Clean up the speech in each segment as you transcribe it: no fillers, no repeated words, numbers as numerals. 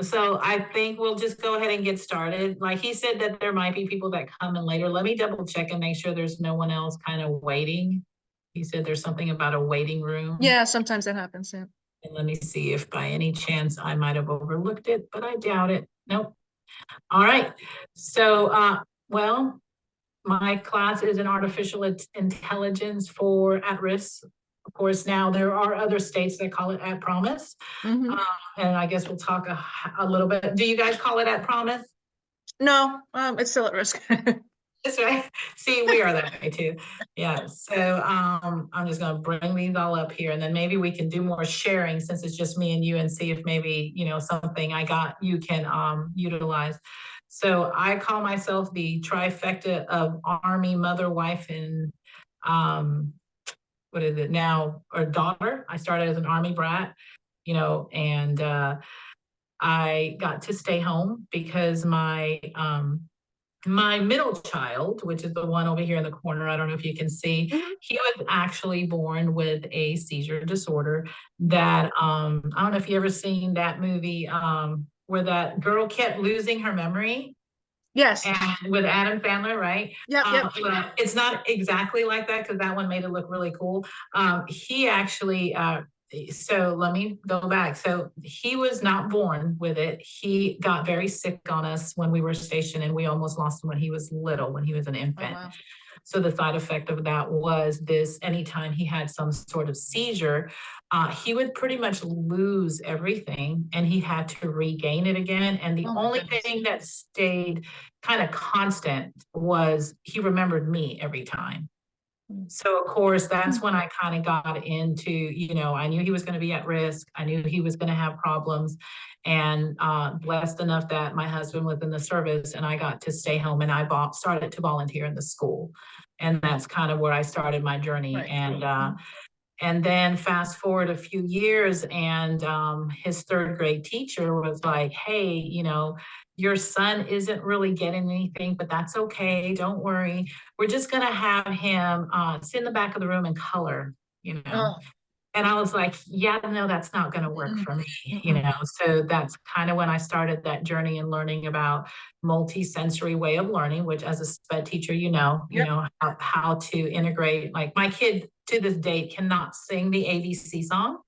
So I think we'll just go ahead and get started. Like he said that there might be people that come in later. Let me double check and make sure there's no one else kind of waiting. He said there's something about a waiting room. Yeah, sometimes that happens. Yeah. And let me see if by any chance I might have overlooked it, but I doubt it. Nope. All right. So, well, my class is in artificial intelligence for at-risk. Of course, now there are other states that call it at promise. Mm-hmm. And I guess we'll talk a little bit. Do you guys call it at promise? No, it's still at risk. That's right. See, we are that way too. Yeah. So I'm just going to bring these all up here, and then maybe we can do more sharing since it's just me and you, and see if maybe something I got you can utilize. So I call myself the trifecta of Army mother, wife, and what is it now, or daughter. I started as an Army brat, and I got to stay home because my middle child, which is the one over here in the corner, I don't know if you can see, Mhm. he was actually born with a seizure disorder that I don't know if you ever seen that movie where that girl kept losing her memory. Yes. And with Adam Sandler, right? Yep. Yep. Well, it's not exactly like that because that one made it look really cool. He actually, so let me go back. So he was not born with it. He got very sick on us when we were stationed, and we almost lost him when he was little, when he was an Oh, infant. wow. So the side effect of that was this: anytime he had some sort of seizure, he would pretty much lose everything and he had to regain it again. And the Oh, my only goodness. thing that stayed kind of constant was he remembered me every time. So of course, that's when I kind of got into, I knew he was going to be at risk. I knew he was going to have problems, and blessed enough that my husband was in the service and I got to stay home, and I started to volunteer in the school. And that's kind of where I started my journey. Right. And then fast forward a few years, and his third grade teacher was like, hey, your son isn't really getting anything, but that's okay. Don't worry. We're just going to have him sit in the back of the room and color, you know. Oh. And I was like, yeah, no, that's not going to work for me, So that's kind of when I started that journey and learning about multi-sensory way of learning, which as a SPED teacher, Yep. how to integrate. Like my kid to this day cannot sing the ABC song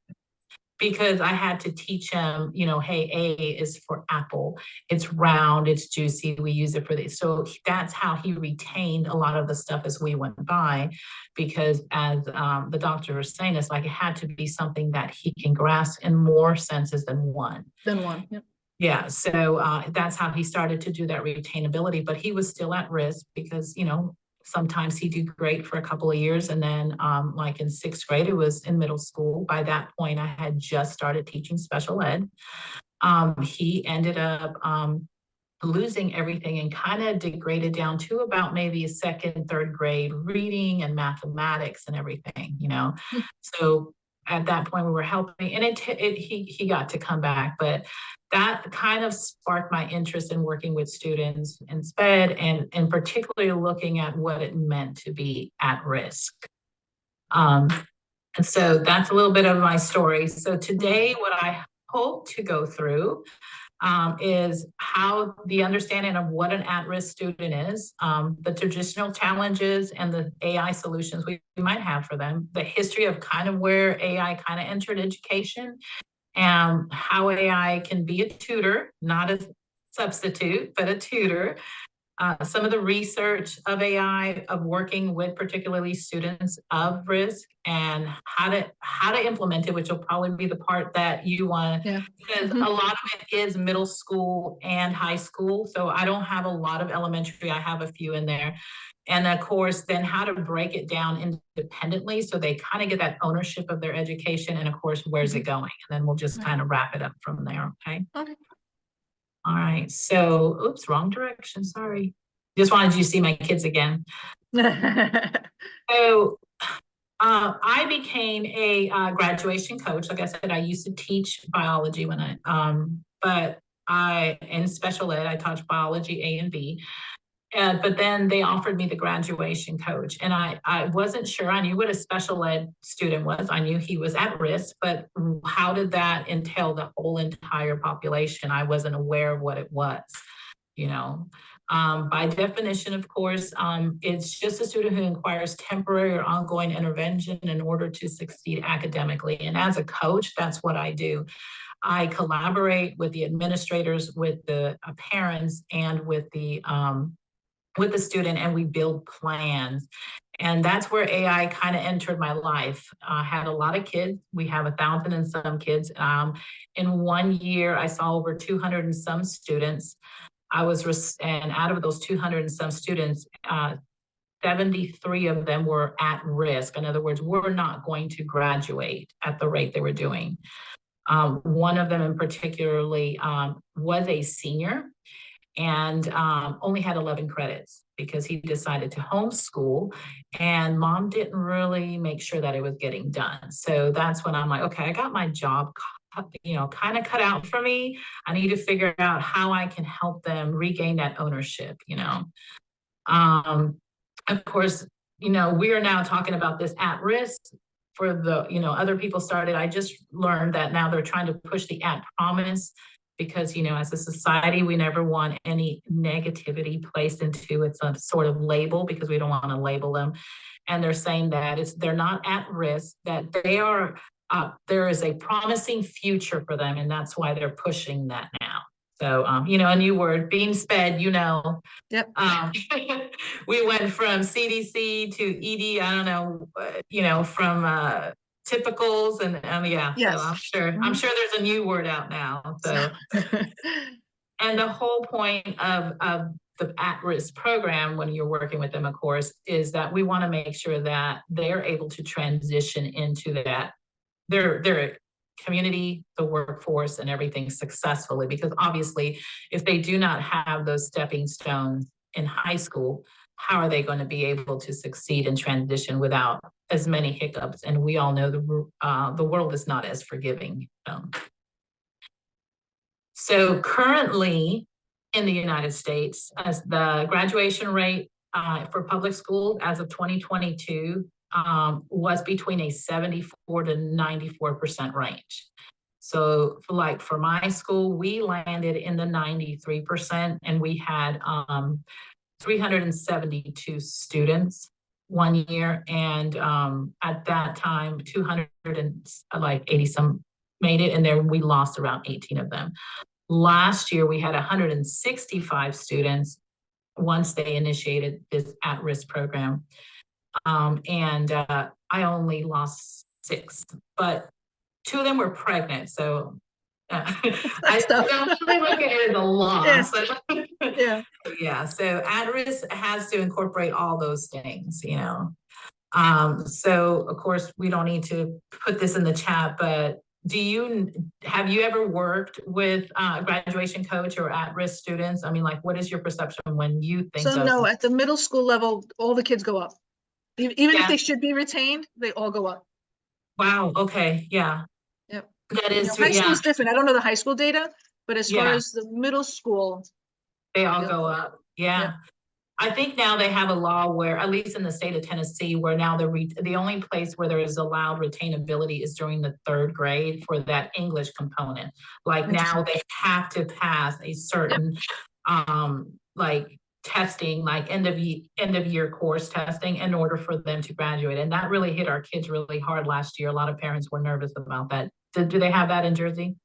because I had to teach him, hey, A is for apple. It's round, it's juicy. We use it for this. So that's how he retained a lot of the stuff as we went by, because as the doctor was saying, it's like it had to be something that he can grasp in more senses than one. Then one. Yep. Yeah, so that's how he started to do that retainability, but he was still at risk because, sometimes he'd do great for a couple of years. And then like in sixth grade, it was in middle school. By that point, I had just started teaching special ed. He ended up losing everything and kind of degraded down to about maybe a second, third grade reading and mathematics and everything, So at that point we were helping, and he got to come back, but that kind of sparked my interest in working with students in SPED, and particularly looking at what it meant to be at risk. And so that's a little bit of my story. So today, what I hope to go through is how the understanding of what an at-risk student is, the traditional challenges and the AI solutions we might have for them, the history of kind of where AI kind of entered education, and how AI can be a tutor, not a substitute, but a tutor. Some of the research of AI, of working with particularly students of risk, and how to implement it, which will probably be the part that you want, because a lot of it is middle school and high school. So I don't have a lot of elementary. I have a few in there. And of course, then how to break it down independently so they kind of get that ownership of their education. And of course, where's it going? And then we'll just kind of wrap it up from there. Okay. Okay. All right. So, oops, wrong direction. Sorry. Just wanted you to see my kids again. So, I became a graduation coach. Like I said, I used to teach biology but in special ed, I taught biology A and B. But then they offered me the graduation coach, and I wasn't sure. I knew what a special ed student was. I knew he was at risk, but how did that entail the whole entire population? I wasn't aware of what it was, you know. By definition, of course, it's just a student who requires temporary or ongoing intervention in order to succeed academically. And as a coach, that's what I do. I collaborate with the administrators, with the parents, and with the student, and we build plans. And that's where AI kind of entered my life. I had a lot of kids. We have 1,000 and some kids. In 1 year, I saw over 200 and some students. And out of those 200 and some students, 73 of them were at risk. In other words, we're not going to graduate at the rate they were doing. One of them in particularly was a senior and only had 11 credits because he decided to homeschool, and mom didn't really make sure that it was getting done. So that's when I'm like, okay, I got my job, kind of cut out for me. I need to figure out how I can help them regain that ownership, Of course, we are now talking about this at risk for the, other people started. I just learned that now they're trying to push the at promise because, as a society, we never want any negativity placed into it's a sort of label because we don't want to label them. And they're saying that they're not at risk, that they are, there is a promising future for them. And that's why they're pushing that now. So, a new word, being sped, Yep. We went from CDC to ED, I don't know, from typicals and yeah, Yes. so I'm sure there's a new word out now. So, and the whole point of the at-risk program when you're working with them, of course, is that we want to make sure that they're able to transition into that, their community, the workforce, and everything successfully. Because obviously, if they do not have those stepping stones in high school, how are they going to be able to succeed and transition without as many hiccups? And we all know the world is not as forgiving. So currently in the United States, as the graduation rate for public school as of 2022 was between a 74 to 94% range. So for my school, we landed in the 93%, and we had 372 students 1 year. And at that time, 280 some made it, and then we lost around 18 of them. Last year, we had 165 students once they initiated this at-risk program. And I only lost 6, but 2 of them were pregnant. So I don't really look at it as a loss. Yeah. Yeah. So at-risk has to incorporate all those things, So of course, we don't need to put this in the chat, but have you ever worked with a graduation coach or at-risk students? I mean, what is your perception when you think So no, at the middle school level, all the kids go up. Even if they should be retained, they all go up. Wow. Okay. Yeah. Yep. That is high school is different. I don't know the high school data, but as far as the middle school, they all go up. Yeah. Yep. I think now they have a law where, at least in the state of Tennessee, where now the only place where there is allowed retainability is during the 3rd grade for that English component. Now they have to pass a certain testing, end of year course testing in order for them to graduate. And that really hit our kids really hard last year. A lot of parents were nervous about that. Do they have that in Jersey?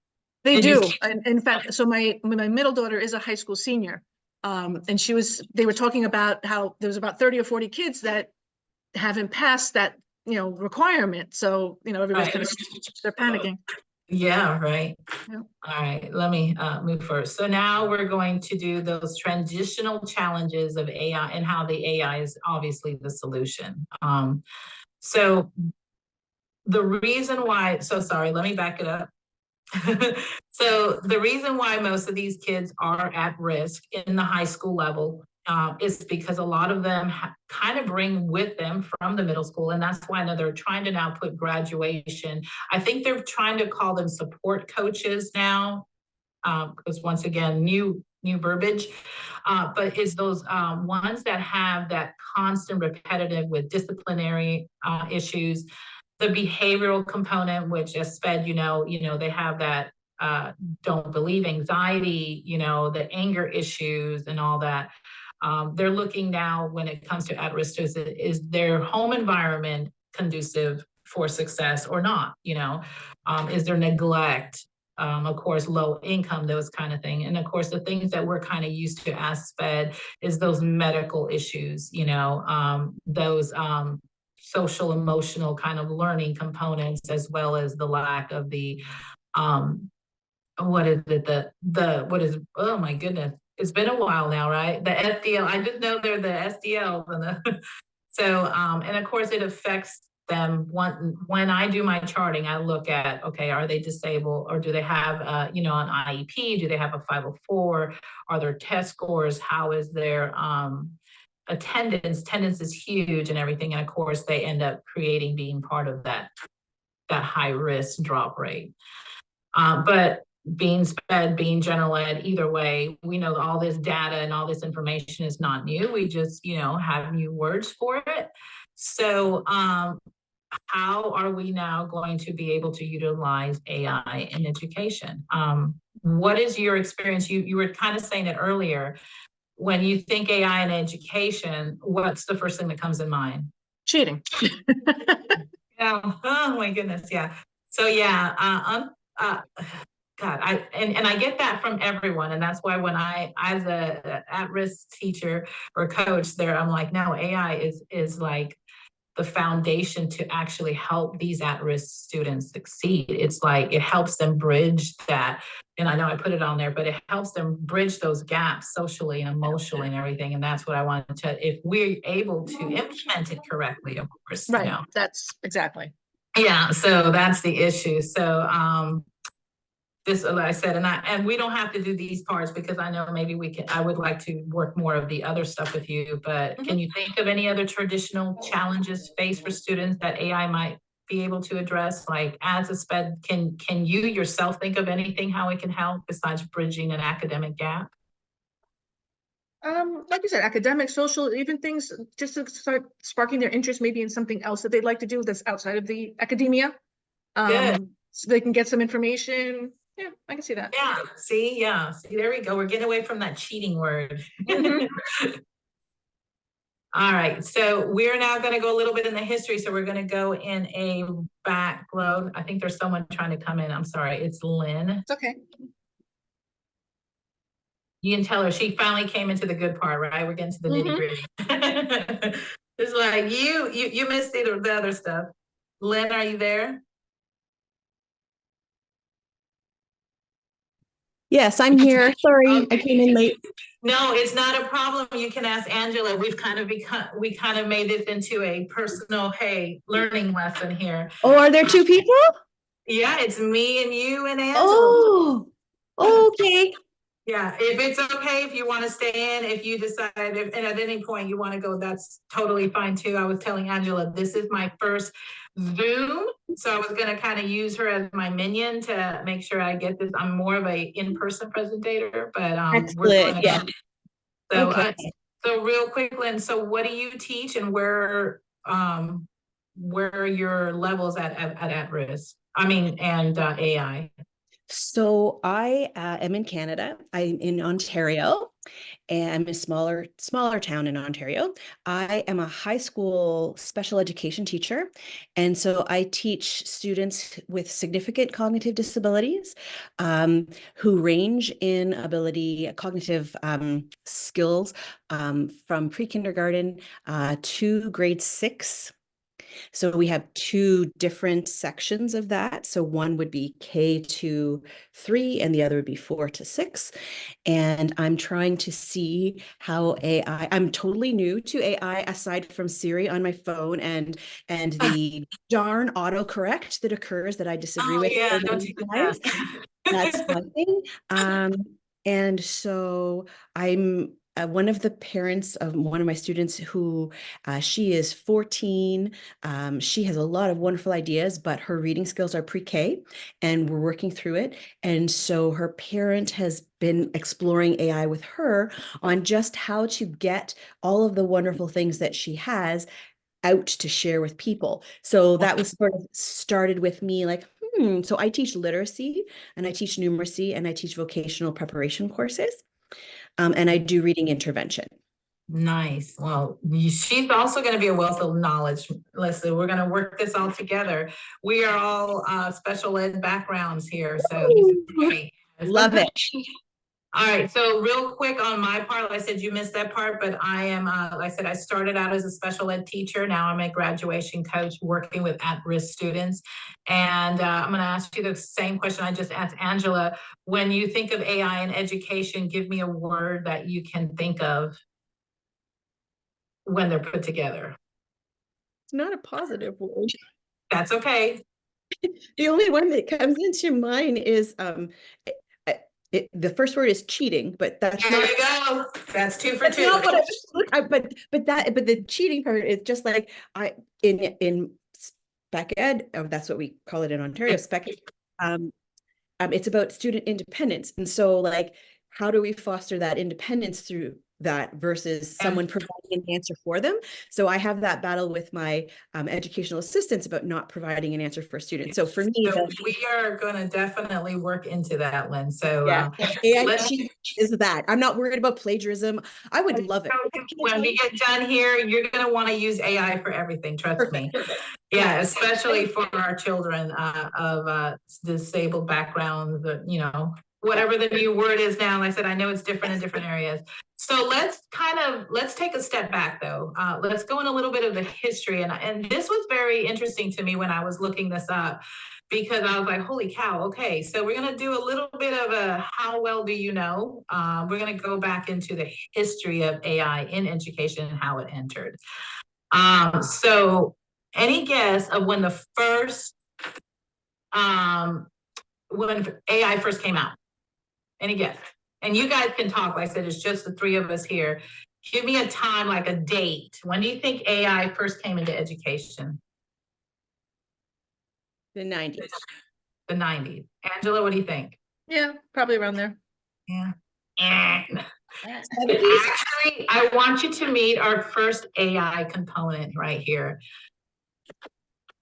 They do. In fact, so my middle daughter is a high school senior. And they were talking about how there was about 30 or 40 kids that haven't passed that, requirement. So, everybody's kind of, they're panicking. Yeah, right. Yeah. All right, let me move first. So now we're going to do those transitional challenges of AI and how the AI is obviously the solution. So the reason why, let me back it up. So the reason why most of these kids are at risk in the high school level is because a lot of them kind of bring with them from the middle school. And that's why I know they're trying to now put graduation. I think they're trying to call them support coaches now, because once again, new new verbiage. But is those ones that have that constant repetitive with disciplinary issues, the behavioral component, which as SPED, they have that don't believe anxiety, the anger issues and all that. They're looking now when it comes to at-risk students, is their home environment conducive for success or not? Is there neglect? Of course, low income, those kind of things. And of course, the things that we're kind of used to as SPED is those medical issues, those social emotional kind of learning components, as well as the lack of the what is it, what is, oh my goodness, it's been a while now, right? The SDL, I just know they're the SDLs and so and of course it affects them. When I do my charting, I look at, okay, are they disabled, or do they have an IEP? Do they have a 504? Are their test scores? How is their attendance? Attendance is huge and everything, and of course they end up being part of that high risk drop rate. But being SPED, being general ed, either way, we know that all this data and all this information is not new. We just, have new words for it. So how are we now going to be able to utilize AI in education? What is your experience? You were kind of saying it earlier. When you think AI in education, what's the first thing that comes in mind? Cheating. Yeah. Oh my goodness. Yeah. So yeah, God, I get that from everyone, and that's why when I, as a at-risk teacher or coach, I'm like, no, AI is like the foundation to actually help these at-risk students succeed. It's like it helps them bridge that, and I know I put it on there, but it helps them bridge those gaps socially and emotionally and everything. And that's what I wanted to, if we're able to implement it correctly, of course, Right. That's exactly. Yeah, so that's the issue. So this, like I said, and we don't have to do these parts because I know maybe I would like to work more of the other stuff with you, but can you think of any other traditional challenges faced for students that AI might be able to address? Like as a SPED, can you yourself think of anything, how it can help besides bridging an academic gap? Like you said, academic, social, even things just to start sparking their interest maybe in something else that they'd like to do that's outside of the academia. Good. So they can get some information. Yeah, I can see that. Yeah, see, there we go. We're getting away from that cheating word. All right, so we're now going to go a little bit in the history. So we're going to go in a backload. I think there's someone trying to come in. I'm sorry, it's Lynn. It's okay. You can tell her she finally came into the good part, right? We're getting to the nitty gritty. It's like you missed the other stuff. Lynn, are you there? Yes, I'm here. Sorry, I came in late. No, it's not a problem. You can ask Angela. We kind of made this into a personal, hey, learning lesson here. Oh, are there two people? Yeah, it's me and you and Angela. Oh, okay. Yeah, if it's okay, if you want to stay in, if you decide, and at any point you want to go, that's totally fine too. I was telling Angela, this is my first Zoom, so I was going to kind of use her as my minion to make sure I get this. I'm more of a in-person presentator, but excellent. Yeah. So, okay. So real quick, Lynn. So, what do you teach, and where are your levels at risk? I mean, and AI. So I am in Canada. I'm in Ontario, and I'm a smaller town in Ontario. I am a high school special education teacher, and so I teach students with significant cognitive disabilities, who range in ability, cognitive skills, from pre-kindergarten to grade 6. So we have two different sections of that. So one would be K to 3 and the other would be 4 to 6. And I'm trying to see how I'm totally new to AI aside from Siri on my phone and the darn autocorrect that occurs that I disagree with. Yeah, don't do that. That's one thing. And so I'm one of the parents of one of my students who she is 14. She has a lot of wonderful ideas, but her reading skills are pre-K and we're working through it. And so her parent has been exploring AI with her on just how to get all of the wonderful things that she has out to share with people. So that was sort of started with me like, so I teach literacy and I teach numeracy and I teach vocational preparation courses. And I do reading intervention. Nice. Well, she's also going to be a wealth of knowledge. Leslie, we're going to work this all together. We are all special ed backgrounds here, so this is great. Love it. All right, so real quick on my part, like I said, you missed that part, but I am, like I said, I started out as a special ed teacher. Now I'm a graduation coach working with at-risk students. And I'm gonna ask you the same question I just asked Angela. When you think of AI in education, give me a word that you can think of when they're put together. It's not a positive word. That's okay. The only one that comes into mind is the first word is cheating, but that's there not. You go. That's 2 for That's 2. not what but the cheating part is just like in spec ed, that's what we call it in Ontario, spec ed. It's about student independence, and so like, how do we foster that independence through that versus someone providing an answer for them? So I have that battle with my educational assistants about not providing an answer for students. So for me, so we are going to definitely work into that, Lynn. So yeah, AI is that. I'm not worried about plagiarism. I would love it. When we get done here, you're going to want to use AI for everything. Trust me. Yeah, especially for our children of disabled backgrounds, whatever the new word is now. Like I said, I know it's different in different areas. So let's take a step back though. Let's go in a little bit of the history. And this was very interesting to me when I was looking this up, because I was like, holy cow, okay. So we're gonna do a little bit of a how well do you know? We're gonna go back into the history of AI in education and how it entered. So any guess of when the first, when AI first came out? Any guess? And you guys can talk. Like I said, it's just the three of us here. Give me a time, like a date. When do you think AI first came into education? The 90s. The 90s. Angela, what do you think? Yeah, probably around there. Yeah. Actually, I want you to meet our first AI component right here.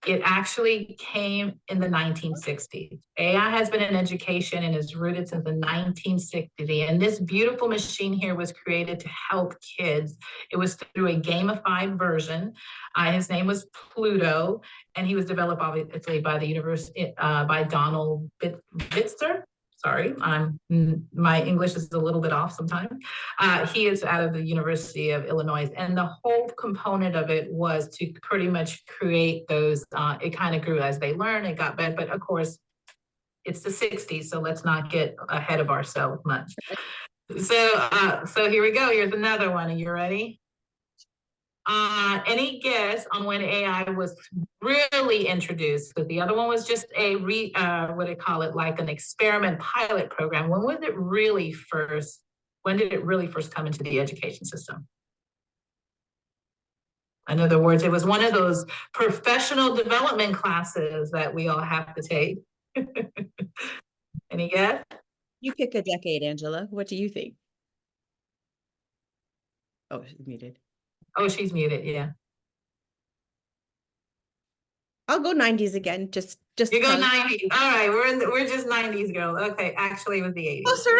It actually came in the 1960s. AI has been in education and is rooted since the 1960s. And this beautiful machine here was created to help kids. It was through a gamified version. His name was Pluto, and he was developed obviously by the university, by Donald Bitzer. Sorry, my English is a little bit off sometimes. He is out of the University of Illinois, and the whole component of it was to pretty much create those. It kind of grew as they learned. It got better, but of course, it's the 60s, so let's not get ahead of ourselves much. So here we go. Here's another one. Are you ready? Any guess on when AI was really introduced? Because the other one was just a what do you call it, like an experiment pilot program. When did it really first come into the education system? In other words, it was one of those professional development classes that we all have to take. Any guess? You pick a decade, Angela. What do you think? Oh, she's muted. Oh, she's muted. Yeah. I'll go 90s again. Just. You go 90s. All right, we're just 90s girls. Okay, actually, it was the 80s. Oh, sir.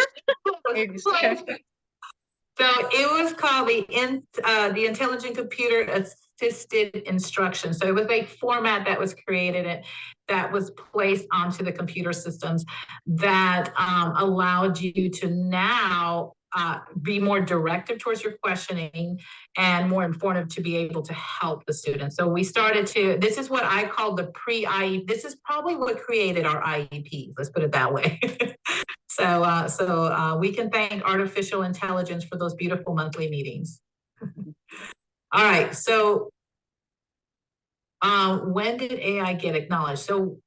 So it was called the Intelligent Computer Assisted Instruction. So it was a format that was created that was placed onto the computer systems that allowed you to now be more directive towards your questioning and more informative to be able to help the students. So we started this is what I call the pre-IEP. This is probably what created our IEPs. Let's put it that way. So we can thank artificial intelligence for those beautiful monthly meetings. All right, so when did AI get acknowledged? So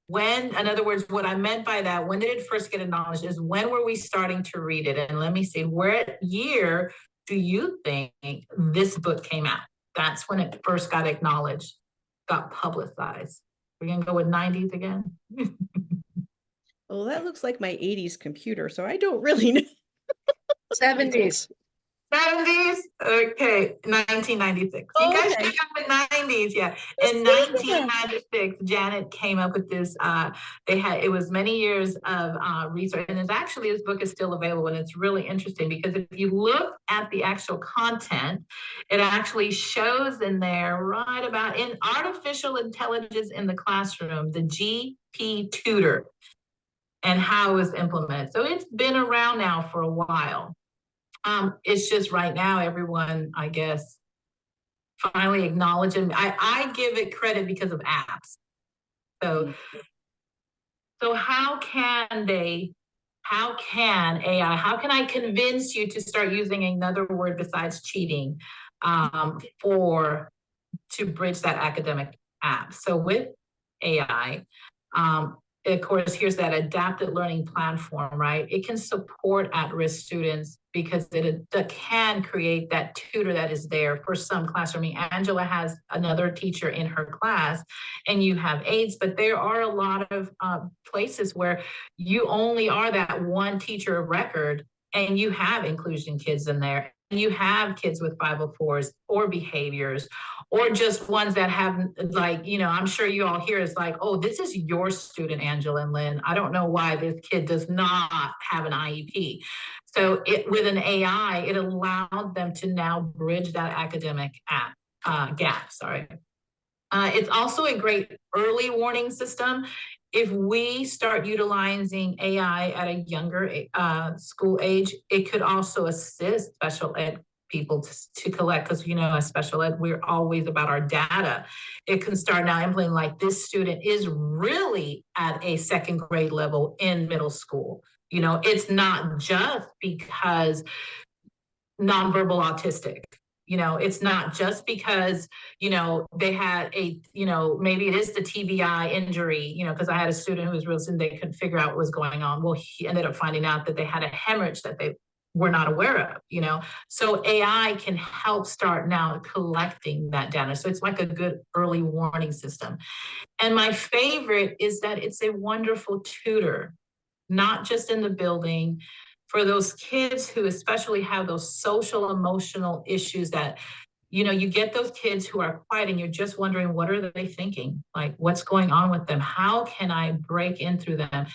in other words, what I meant by that, when did it first get acknowledged is when were we starting to read it? And let me see, what year do you think this book came out? That's when it first got acknowledged, got publicized. We're gonna go with 90s again. Well, that looks like my 80s computer, so I don't really know. 70s. 70s? Okay, 1996. You guys Okay. should go with 90s, yeah. Yes, In yeah. 1996, Janet came up with this, it was many years of research, and it's actually, this book is still available, and it's really interesting because if you look at the actual content, it actually shows in there right about in artificial intelligence in the classroom, the GP tutor, and how it was implemented. So it's been around now for a while. It's just right now, everyone, I guess, finally acknowledging. I give it credit because of apps. So how can AI, how can I convince you to start using another word besides cheating to bridge that academic app? So with AI, of course, here's that adapted learning platform, right? It can support at-risk students because it can create that tutor that is there for some classroom. I mean, Angela has another teacher in her class and you have aides, but there are a lot of places where you only are that one teacher of record and you have inclusion kids in there. And you have kids with 504s or behaviors, or just ones that have, like, I'm sure you all hear is like, oh, this is your student, Angela and Lynn. I don't know why this kid does not have an IEP. So with an AI, it allowed them to now bridge that academic gap. It's also a great early warning system. If we start utilizing AI at a younger school age, it could also assist special ed people to collect, because as special ed, we're always about our data. It can start now implementing like this student is really at a second grade level in middle school. It's not just because nonverbal autistic. It's not just because, they had maybe it is the TBI injury, because I had a student who was real soon, they couldn't figure out what was going on. Well, he ended up finding out that they had a hemorrhage that they were not aware of, So AI can help start now collecting that data. So it's like a good early warning system. And my favorite is that it's a wonderful tutor, not just in the building, for those kids who especially have those social emotional issues that, you get those kids who are quiet and you're just wondering, what are they thinking? Like, what's going on with them? How can I break in through them?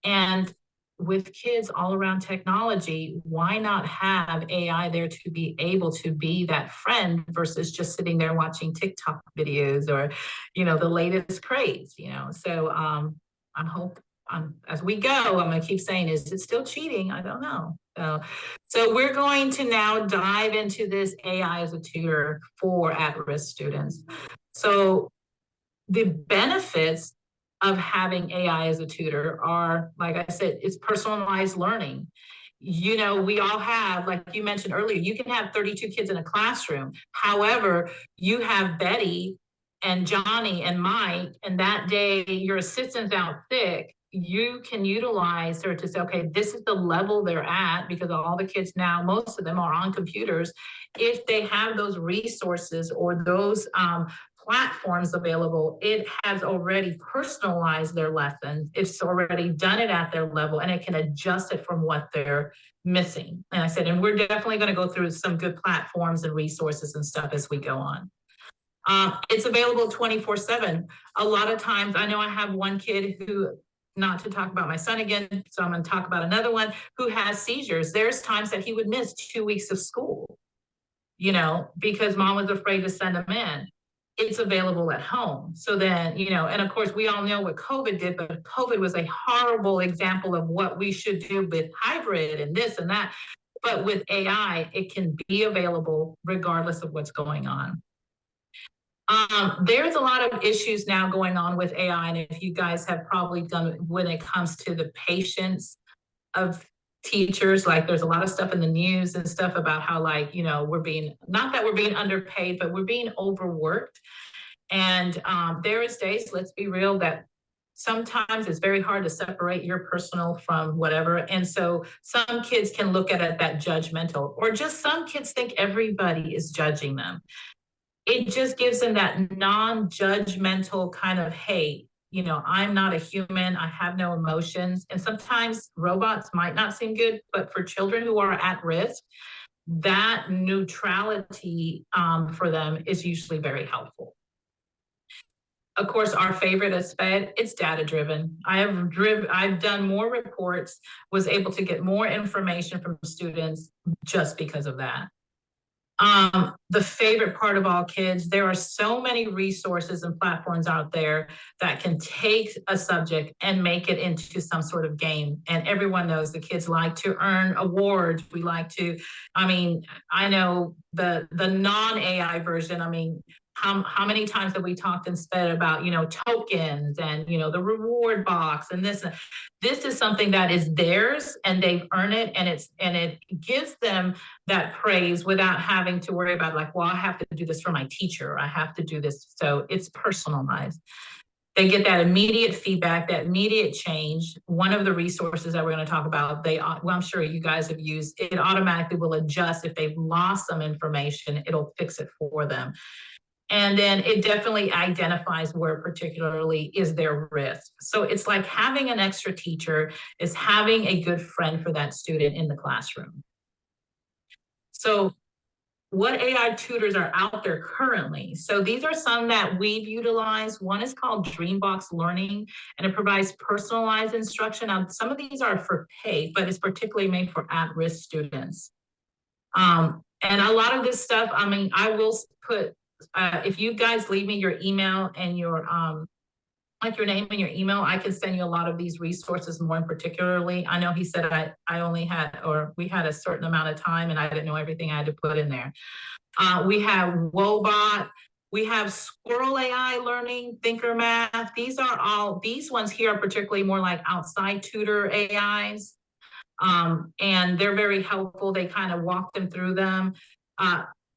And with kids all around technology, why not have AI there to be able to be that friend versus just sitting there watching TikTok videos or, the latest craze, So I hope as we go, I'm going to keep saying, is it still cheating? I don't know. So we're going to now dive into this AI as a tutor for at-risk students. So the benefits of having AI as a tutor are, like I said, it's personalized learning. We all have, like you mentioned earlier, you can have 32 kids in a classroom. However, you have Betty and Johnny and Mike, and that day your assistant's out sick. You can utilize her to say, okay, this is the level they're at, because all the kids now, most of them are on computers. If they have those resources or those platforms available, it has already personalized their lessons. It's already done it at their level, and it can adjust it from what they're missing. And I said, and we're definitely going to go through some good platforms and resources and stuff as we go on. It's available 24/7. A lot of times, I know I have one kid who, not to talk about my son again, so I'm going to talk about another one who has seizures. There's times that he would miss 2 weeks of school, because mom was afraid to send him in. It's available at home. So then, and of course we all know what COVID did, but COVID was a horrible example of what we should do with hybrid and this and that. But with AI, it can be available regardless of what's going on. There's a lot of issues now going on with AI, and if you guys have probably done when it comes to the patience of teachers, like there's a lot of stuff in the news and stuff about how, like, we're being, not that we're being underpaid, but we're being overworked. And there is days, let's be real, that sometimes it's very hard to separate your personal from whatever. And so some kids can look at it that judgmental, or just some kids think everybody is judging them. It just gives them that non-judgmental kind of, hey, you know, I'm not a human, I have no emotions. And sometimes robots might not seem good, but for children who are at risk, that neutrality for them is usually very helpful. Of course, our favorite is SPED. It's data driven. I've done more reports, was able to get more information from students just because of that. The favorite part of all kids, there are so many resources and platforms out there that can take a subject and make it into some sort of game. And everyone knows the kids like to earn awards. We like to, I mean, I know the non-AI version, I mean, how many times have we talked instead about, you know, tokens and, you know, the reward box and this is something that is theirs and they've earned it, and it gives them that praise without having to worry about like, well, I have to do this for my teacher, I have to do this. So it's personalized. They get that immediate feedback, that immediate change. One of the resources that we're going to talk about, well, I'm sure you guys have used, it automatically will adjust if they've lost some information, it'll fix it for them. And then it definitely identifies where particularly is their risk. So it's like having an extra teacher is having a good friend for that student in the classroom. So what AI tutors are out there currently? So these are some that we've utilized. One is called Dreambox Learning, and it provides personalized instruction. Now, some of these are for pay, but it's particularly made for at-risk students. And a lot of this stuff, I mean, I will put, if you guys leave me your email and your like your name and your email, I can send you a lot of these resources more in particularly. I know he said I only had, or we had a certain amount of time and I didn't know everything I had to put in there. We have Wobot, we have Squirrel AI Learning, Thinker Math. These ones here are particularly more like outside tutor AIs. And they're very helpful. They kind of walk them through them.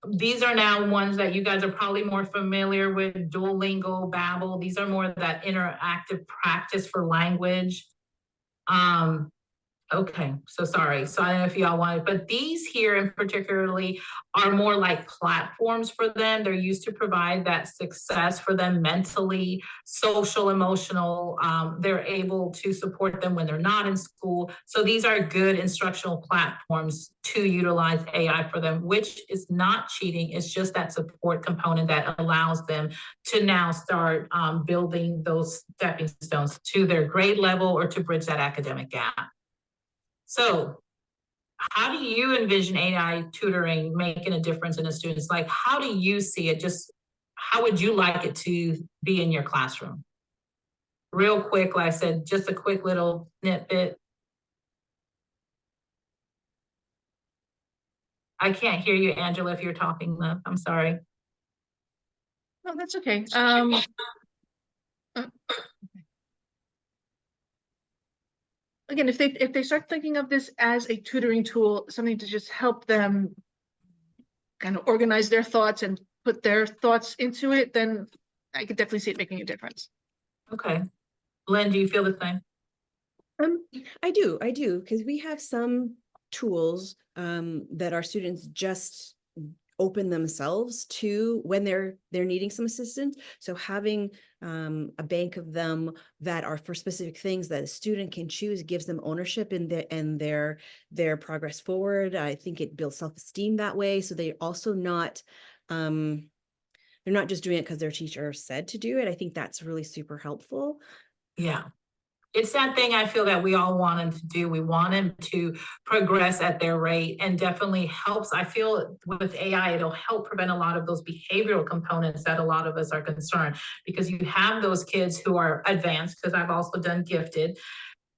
These are now ones that you guys are probably more familiar with, Duolingo, Babbel. These are more of that interactive practice for language. Okay, so sorry. So I don't know if y'all wanted, but these here in particularly are more like platforms for them. They're used to provide that success for them mentally, social, emotional. They're able to support them when they're not in school. So these are good instructional platforms to utilize AI for them, which is not cheating. It's just that support component that allows them to now start building those stepping stones to their grade level or to bridge that academic gap. So how do you envision AI tutoring making a difference in the students? Like, how do you see it? Just how would you like it to be in your classroom? Real quick, like I said, just a quick little snippet. I can't hear you, Angela, if you're talking, love. I'm sorry. No, that's okay. Again, if they start thinking of this as a tutoring tool, something to just help them kind of organize their thoughts and put their thoughts into it, then I could definitely see it making a difference. Okay. Lynn, do you feel the same? I do, because we have some tools that our students just open themselves to when they're needing some assistance. So having a bank of them that are for specific things that a student can choose gives them ownership in their progress forward. I think it builds self-esteem that way. So they're also not they're not just doing it because their teacher said to do it. I think that's really super helpful. Yeah. It's that thing I feel that we all want them to do. We want them to progress at their rate, and definitely helps. I feel with AI, it'll help prevent a lot of those behavioral components that a lot of us are concerned, because you have those kids who are advanced, because I've also done gifted,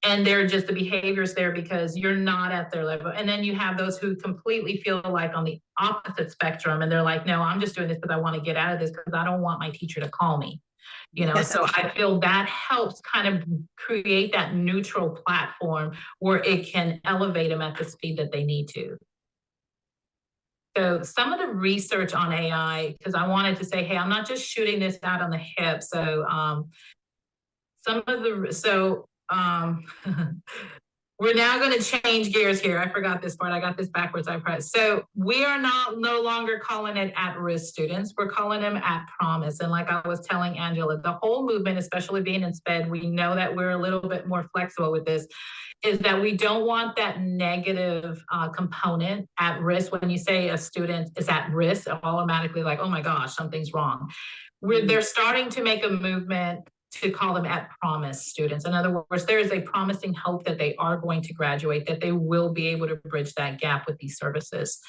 and they're just the behaviors there because you're not at their level. And then you have those who completely feel like on the opposite spectrum, and they're like, no, I'm just doing this because I want to get out of this because I don't want my teacher to call me. You know, so I feel that helps kind of create that neutral platform where it can elevate them at the speed that they need to. So some of the research on AI, because I wanted to say, hey, I'm not just shooting this out on the hip. So some of the, so, we're now going to change gears here. I forgot this part. I got this backwards. I pressed. So we are no longer calling it at-risk students. We're calling them at promise. And like I was telling Angela, the whole movement, especially being in SPED, we know that we're a little bit more flexible with this, is that we don't want that negative component at risk. When you say a student is at risk, automatically like, oh my gosh, something's wrong. They're starting to make a movement to call them at promise students. In other words, there is a promising hope that they are going to graduate, that they will be able to bridge that gap with these services.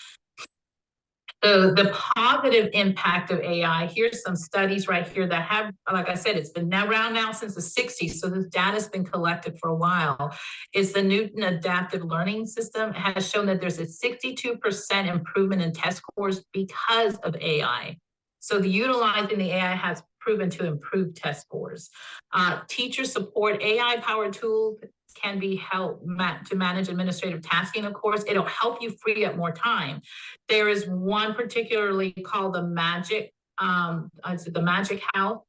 So the positive impact of AI, here's some studies right here that have, like I said, it's been around now since the 60s. So this data has been collected for a while. Is the Newton Adaptive Learning System has shown that there's a 62% improvement in test scores because of AI. So the utilizing the AI has proven to improve test scores. Teacher support, AI-powered tools can be helped to manage administrative tasking, of course. It'll help you free up more time. There is one particularly called the Magic, the Magic House.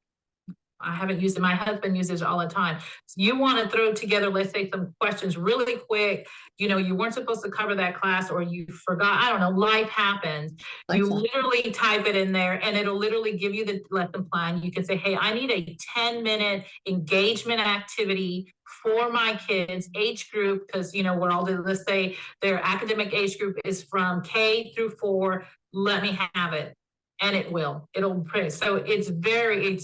I haven't used it. My husband uses it all the time. So you want to throw together, let's say, some questions really quick. You know, you weren't supposed to cover that class, or you forgot. I don't know. Life happens. You literally type it in there, and it'll literally give you the lesson plan. You can say, hey, I need a 10-minute engagement activity for my kids age group, because you know we're all, let's say their academic age group is from K through 4. Let me have it. And it'll print. So it's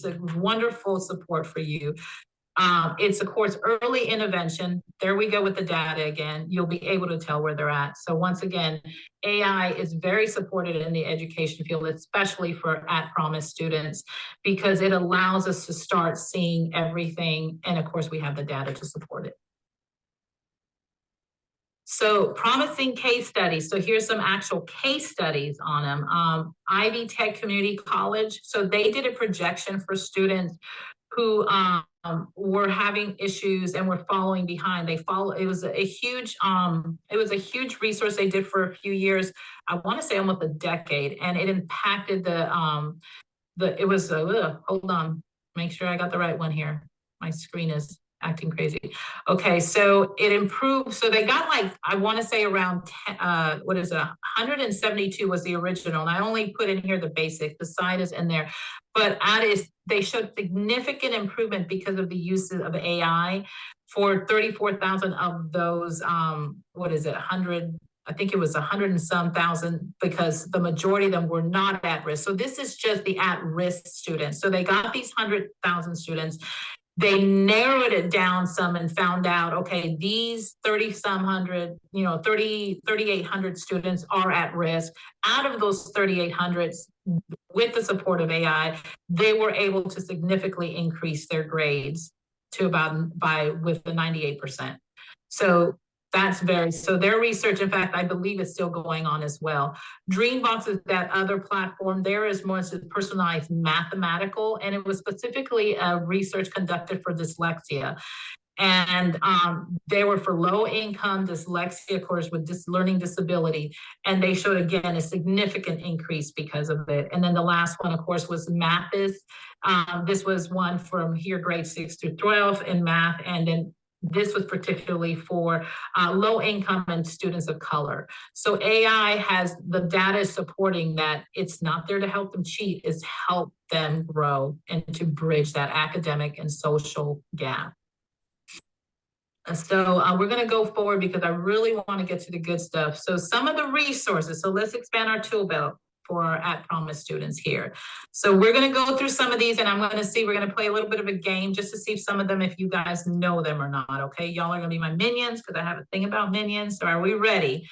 a wonderful support for you. It's of course early intervention. There we go with the data again. You'll be able to tell where they're at. So once again, AI is very supported in the education field, especially for at-promise students, because it allows us to start seeing everything. And of course, we have the data to support it. So promising case studies. So here's some actual case studies on them. Ivy Tech Community College. So they did a projection for students who were having issues and were falling behind. It was a huge resource they did for a few years. I want to say almost a decade, and it impacted hold on, make sure I got the right one here. My screen is acting crazy. Okay, so it improved. So they got like, I want to say around 172 was the original. And I only put in here the basic, the side is in there. But they showed significant improvement because of the use of AI for 34,000 of those, 100, I think it was 100 and some thousand, because the majority of them were not at risk. So this is just the at-risk students. So they got these 100,000 students. They narrowed it down some and found out, okay, these 3,800 students are at risk. Out of those 3,800, with the support of AI, they were able to significantly increase their grades to with the 98%. So so their research, in fact, I believe is still going on as well. Dreambox is that other platform. There is more personalized mathematical, and it was specifically a research conducted for dyslexia. And they were for low income dyslexia, of course, with this learning disability. And they showed, again, a significant increase because of it. And then the last one, of course, was Mathis. This was one from here, grade 6 through 12 in math. And then this was particularly for low income and students of color. So AI has the data supporting that. It's not there to help them cheat, it's help them grow and to bridge that academic and social gap. So we're going to go forward because I really want to get to the good stuff. So some of the resources. So let's expand our tool belt for our at-promise students here. So we're going to go through some of these, and we're going to play a little bit of a game just to see some of them, if you guys know them or not. Okay, y'all are going to be my minions because I have a thing about minions. So are we ready?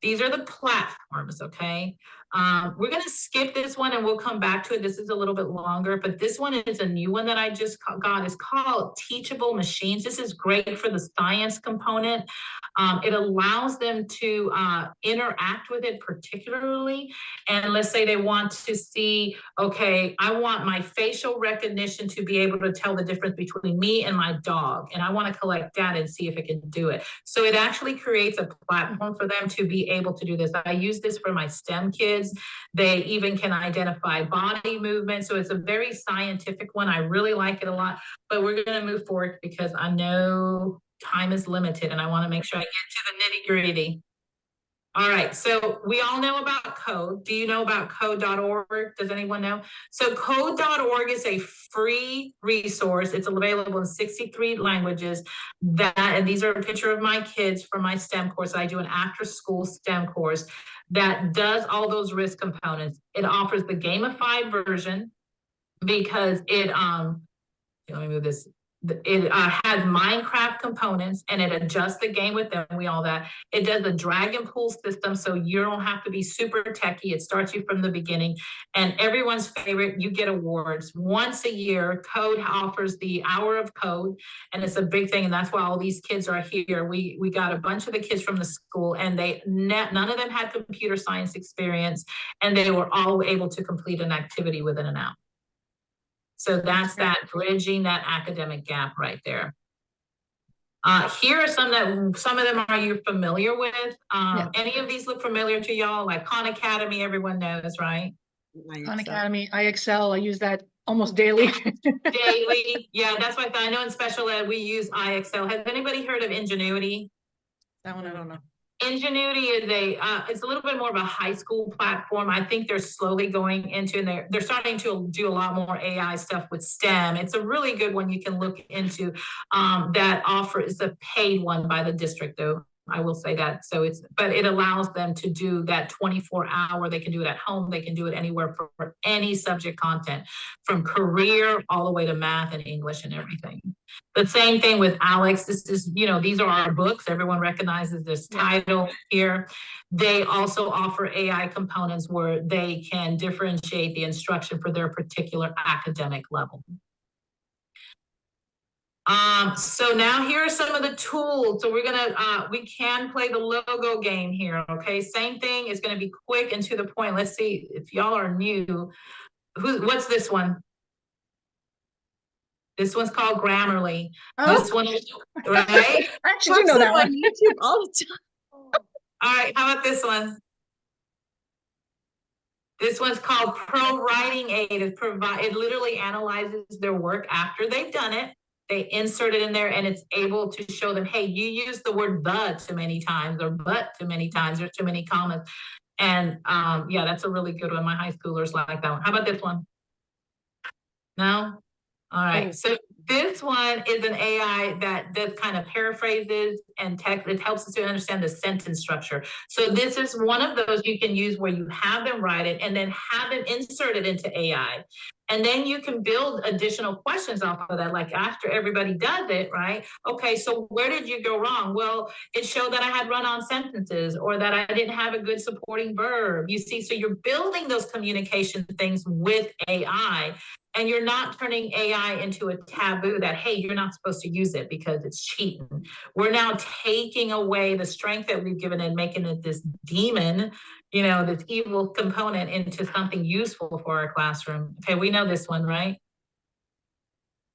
These are the platforms, okay? We're going to skip this one and we'll come back to it. This is a little bit longer, but this one is a new one that I just got. It's called Teachable Machines. This is great for the science component. It allows them to interact with it particularly. And let's say they want to see, okay, I want my facial recognition to be able to tell the difference between me and my dog. And I want to collect data and see if it can do it. So it actually creates a platform for them to be able to do this. I use this for my STEM kids. They even can identify body movement. So it's a very scientific one. I really like it a lot, but we're going to move forward because I know time is limited and I want to make sure I get to the nitty-gritty. All right, so we all know about code. Do you know about code.org? Does anyone know? So code.org is a free resource. It's available in 63 languages. And these are a picture of my kids from my STEM course. I do an after-school STEM course that does all those risk components. It offers the gamified version because it, let me move this. It has Minecraft components and it adjusts the game with them. All that. It does a drag and pull system, so you don't have to be super techie. It starts you from the beginning. And everyone's favorite, you get awards. Once a year, Code offers the Hour of Code, and it's a big thing. And that's why all these kids are here. We got a bunch of the kids from the school, and none of them had computer science experience, and they were all able to complete an activity within an hour. So that's that bridging that academic gap right there. Here are some of them are you familiar with? Any of these look familiar to y'all? Like Khan Academy, everyone knows, right? Khan Academy, IXL, I use that almost daily. Daily, yeah, that's what I know in special ed, we use IXL. Has anybody heard of Ingenuity? That one I don't know. Ingenuity is it's a little bit more of a high school platform. I think they're slowly going into, and they're starting to do a lot more AI stuff with STEM. It's a really good one you can look into. That offer is a paid one by the district, though. I will say that. So but it allows them to do that 24-hour. They can do it at home. They can do it anywhere for any subject content, from career all the way to math and English and everything. The same thing with Alex. This is, these are our books. Everyone recognizes this title here. They also offer AI components where they can differentiate the instruction for their particular academic level. So now here are some of the tools. So we can play the logo game here, okay? Same thing, it's gonna be quick and to the point. Let's see if y'all are new. What's this one? This one's called Grammarly. Oh. This one, right? I actually do know that one. On YouTube all the time. All right, how about this one? This one's called Pro Writing Aid. It literally analyzes their work after they've done it. They insert it in there and it's able to show them, hey, you use the word the too many times or but too many times, there's too many commas. And yeah, that's a really good one. My high schoolers like that one. How about this one? No? All right, so this one is an AI that kind of paraphrases and text. It helps us to understand the sentence structure. So this is one of those you can use where you have them write it and then have it inserted into AI. And then you can build additional questions off of that, like after everybody does it, right? Okay, so where did you go wrong? Well, it showed that I had run-on sentences or that I didn't have a good supporting verb. You see, so you're building those communication things with AI. And you're not turning AI into a taboo that, hey, you're not supposed to use it because it's cheating. We're now taking away the strength that we've given it, making it this demon, this evil component into something useful for our classroom. Okay, we know this one, right?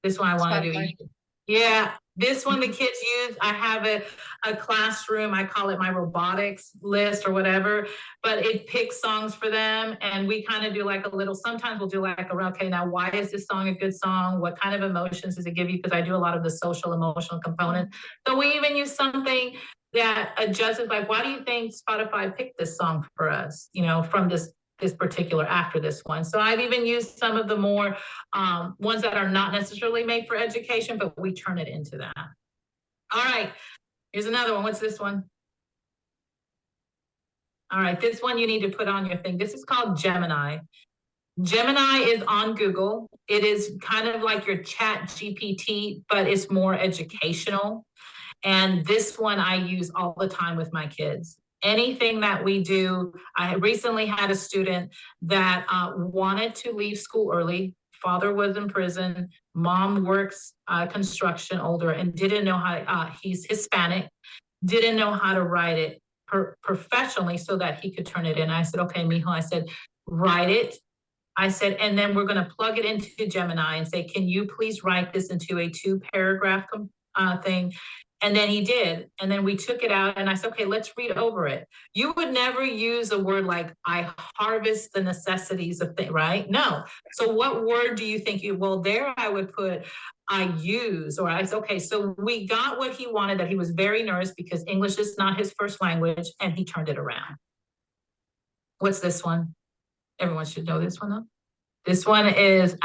This one I want to do. Yeah, this one the kids use. I have a classroom, I call it my robotics list or whatever, but it picks songs for them. And we kind of do like a little, sometimes we'll do like okay, now why is this song a good song? What kind of emotions does it give you? Because I do a lot of the social emotional component. So we even use something that adjusts, like, why do you think Spotify picked this song for us, from this particular after this one. So I've even used some of the more ones that are not necessarily made for education, but we turn it into that. All right, here's another one. What's this one? All right, this one you need to put on your thing. This is called Gemini. Gemini is on Google. It is kind of like your Chat GPT, but it's more educational. And this one I use all the time with my kids. Anything that we do, I recently had a student that wanted to leave school early. Father was in prison. Mom works construction, older, and didn't know how, he's Hispanic. didn't know how to write it professionally so that he could turn it in. I said, okay, mijo, I said, write it. I said, and then we're going to plug it into Gemini and say, can you please write this into a 2-paragraph thing? And then he did. And then we took it out and I said, okay, let's read over it. You would never use a word like, I harvest the necessities of things, right? No. So what word do you think well, there I would put, I use, or I said, okay, so we got what he wanted, that he was very nervous because English is not his first language, and he turned it around. What's this one? Everyone should know this one, though. This one is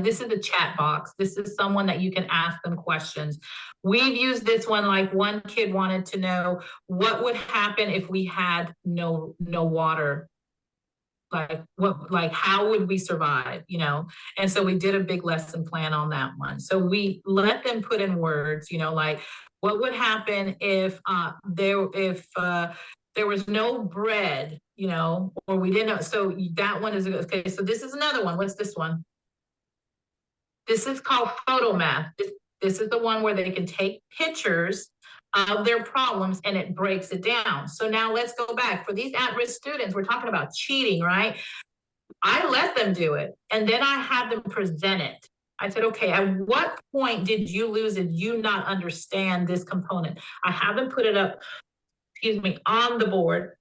this is a chat box. This is someone that you can ask them questions. We've used this one, like one kid wanted to know what would happen if we had no water. Like how would we survive, you know? And so we did a big lesson plan on that one. So we let them put in words, you know, like what would happen if there was no bread, you know, or we didn't know. So that one is okay. So this is another one. What's this one? This is called photo math. This is the one where they can take pictures of their problems and it breaks it down. So now let's go back. For these at-risk students, we're talking about cheating, right? I let them do it, and then I had them present it. I said, okay, at what point did you lose and you not understand this component? I have them put it up, on the board.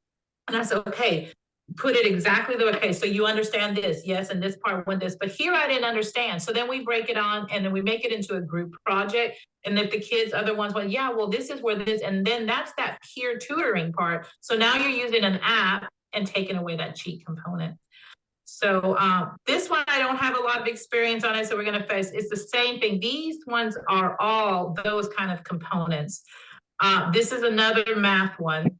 And I said, okay, put it exactly the way, okay, so you understand this, yes, and this part went this, but here I didn't understand. So then we break it on and then we make it into a group project. And if the kids, other ones went, yeah, well, this is where this, and then that's that peer tutoring part. So now you're using an app and taking away that cheat component. So this one, I don't have a lot of experience on it, so we're going to face, it's the same thing. These ones are all those kind of components. This is another math one.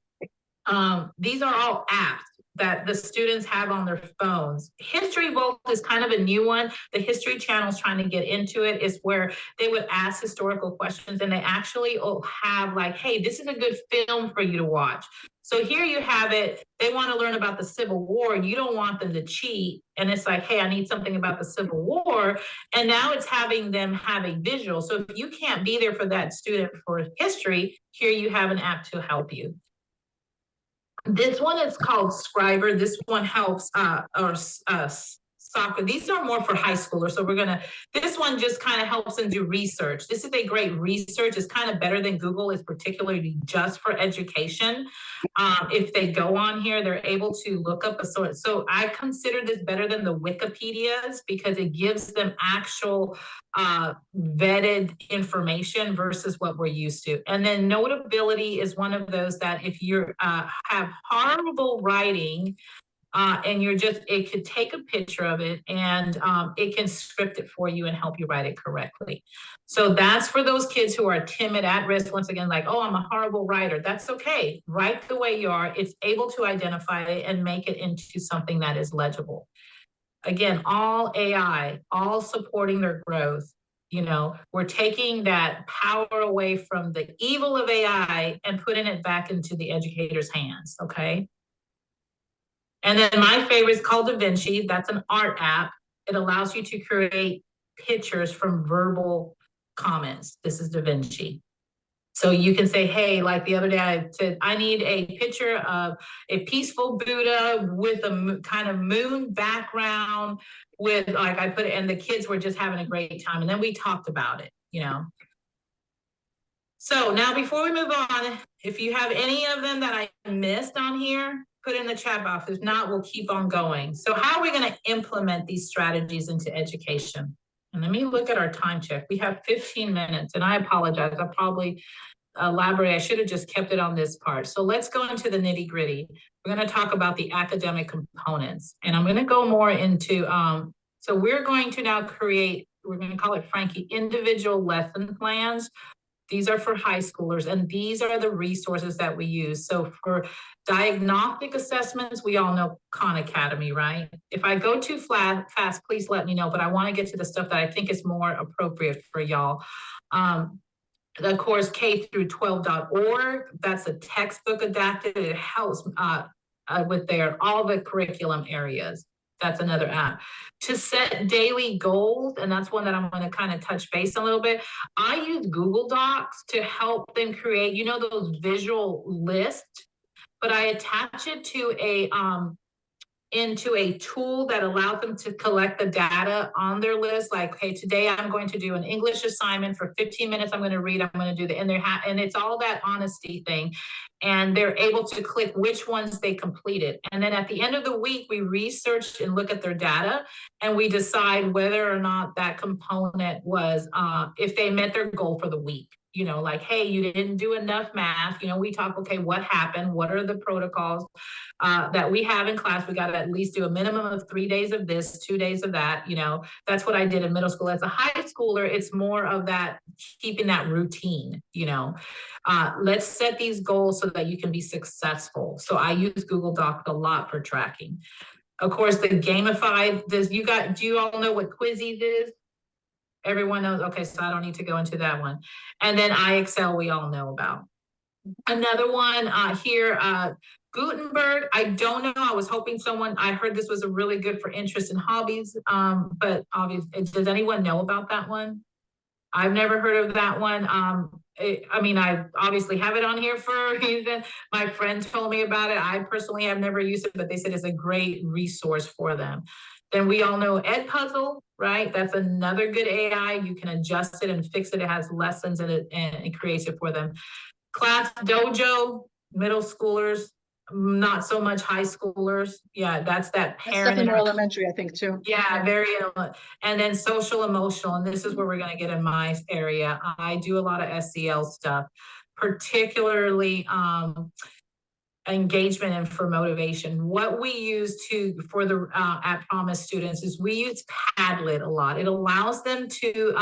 These are all apps that the students have on their phones. History Vault is kind of a new one. The History Channel is trying to get into it. It's where they would ask historical questions and they actually have like, hey, this is a good film for you to watch. So here you have it. They want to learn about the Civil War and you don't want them to cheat. And it's like, hey, I need something about the Civil War. And now it's having them have a visual. So if you can't be there for that student for history, here you have an app to help you. This one is called Scriber. This one helps soccer. These are more for high schoolers. So this one just kind of helps them do research. This is a great research. It's kind of better than Google. It's particularly just for education. If they go on here, they're able to look up a source. So I consider this better than the Wikipedias because it gives them actual vetted information versus what we're used to. And then Notability is one of those that if you have horrible writing, and it could take a picture of it and it can script it for you and help you write it correctly. So that's for those kids who are timid, at risk, once again, like, oh, I'm a horrible writer. That's okay. Write the way you are. It's able to identify it and make it into something that is legible. Again, all AI, all supporting their growth. You know, we're taking that power away from the evil of AI and putting it back into the educator's hands, okay? And then my favorite is called Da Vinci. That's an art app. It allows you to create pictures from verbal comments. This is Da Vinci. So you can say, hey, like the other day I said, I need a picture of a peaceful Buddha with a kind of moon background with like I put it, and the kids were just having a great time. And then we talked about it, you know. So now before we move on, if you have any of them that I missed on here, put in the chat box. If not, we'll keep on going. So how are we going to implement these strategies into education? And let me look at our time check. We have 15 minutes, and I apologize. I probably elaborate. I should have just kept it on this part. So let's go into the nitty gritty. We're going to talk about the academic components, and I'm going to go more into, so we're going to now create, we're going to call it, Frankie, individual lesson plans. These are for high schoolers, and these are the resources that we use. So for diagnostic assessments, we all know Khan Academy, right? If I go too fast, please let me know, but I want to get to the stuff that I think is more appropriate for y'all. Of course, K-12.org, that's a textbook adapted. It helps with all the curriculum areas. That's another app. To set daily goals, and that's one that I'm going to kind of touch base on a little bit. I use Google Docs to help them create, you know, those visual lists, but I attach it to a into a tool that allows them to collect the data on their list. Like, okay, today I'm going to do an English assignment for 15 minutes. I'm going to read, I'm going to do the, and and it's all that honesty thing. And they're able to click which ones they completed. And then at the end of the week, we research and look at their data, and we decide whether or not that component was, if they met their goal for the week. You know, like, hey, you didn't do enough math. You know, we talk, okay, what happened? What are the protocols that we have in class? We got to at least do a minimum of 3 days of this, 2 days of that. You know, that's what I did in middle school. As a high schooler, it's more of that, keeping that routine, you know. Let's set these goals so that you can be successful. So I use Google Docs a lot for tracking. Of course, the gamified, do you all know what Quizzes is? Everyone knows, okay, so I don't need to go into that one. And then iExcel, we all know about. Another one here, Gutenberg, I don't know, I was hoping I heard this was a really good for interest in hobbies, but obviously, does anyone know about that one? I've never heard of that one. I mean, I obviously have it on here for a reason. My friend told me about it. I personally have never used it, but they said it's a great resource for them. Then we all know Edpuzzle, right? That's another good AI. You can adjust it and fix it. It has lessons in it, and it creates it for them. Class Dojo, middle schoolers, not so much high schoolers. Yeah, that's that That's parent. definitely more elementary, I think, too. Yeah, very. And then social emotional, and this is where we're going to get in my area. I do a lot of SEL stuff, particularly engagement and for motivation. What we use for the at Promise students is we use Padlet a lot. It allows them to